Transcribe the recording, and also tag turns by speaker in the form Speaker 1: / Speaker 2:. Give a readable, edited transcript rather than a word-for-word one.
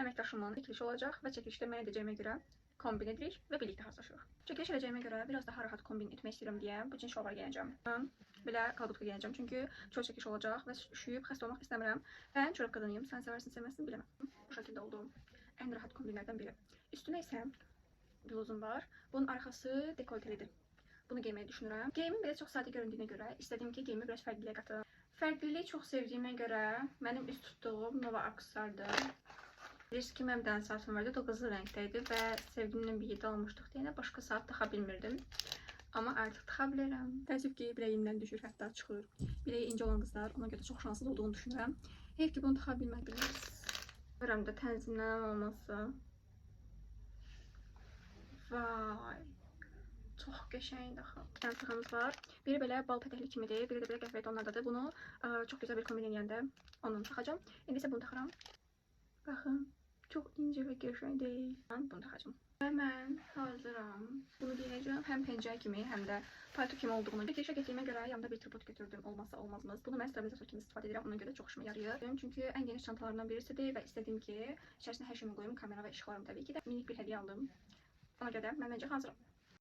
Speaker 1: əməkdaşımın çəkilişi olacaq və çəkilişdə mən edəcəyimə görə kombin edirik və birlikdə hazırlaşırıq. Çəkiliş edəcəyimə görə biraz daha rahat kombin etmək istəyirəm deyə bu cins şalvar giyəcəm. Belə kalbutka giyəcəm çünki çox çəkiliş olacaq və üşüyüb xəstə olmaq istəmirəm. Mən çörək qadınıyım. Sən sevərsən, sevməzsən biləməm. Bu şəkildə olduğum ən rahat kombinlərdən biri. Üstünə isə bluzum var. Bunun arxası dekoltelidir. Bunu giyməyi düşünürəm. Geyimin belə çox sadə göründüyünə görə istədim ki, geyimi biraz fərqliyə qatım. Fərqliliyi çox sevdiyimə görə mənim üst tutduğum Nova Aksardır. Bilirsiniz ki, mənim bir dənə saatım vardı, o qızıl rəngdə idi və sevgimlə bir yerdə almışdıq deyənə başqa saat taxa bilmirdim. Amma artıq taxa bilərəm. Təəssüf ki, biləyimdən düşür, hətta çıxır. Biləyi incə olan qızlar ona görə çox şanslı olduğunu düşünürəm. Heyf ki, bunu taxa bilmədiniz. Görəm də tənzimlənən olması. Vay. Çox qəşəngdir axı. İki dənə taxamız var. Biri belə bal pətəkli kimidir, biri də belə qəhvəyi tonlardadır. Bunu çox gözəl bir kombin eləyəndə onu taxacam. İndi isə bunu taxıram. Baxın, çox incə və qəşəng deyil. Bunu taxacam. Və mən hazıram. Bunu giyəcəm həm pencək kimi, həm də palto kimi olduğunu. Çəkilişə getdiyimə görə yanımda bir tripod götürdüm. Olmazsa olmazımız. Bunu mən stabilizator kimi istifadə edirəm. Ona görə çox xoşuma yarayır. Çünki ən geniş çantalarımdan birisidir və istədim ki, içərisinə hər şeyimi qoyum, kamera və işıqlarım təbii ki də. Minik bir hədiyyə aldım. Ona görə də mən məncə hazıram.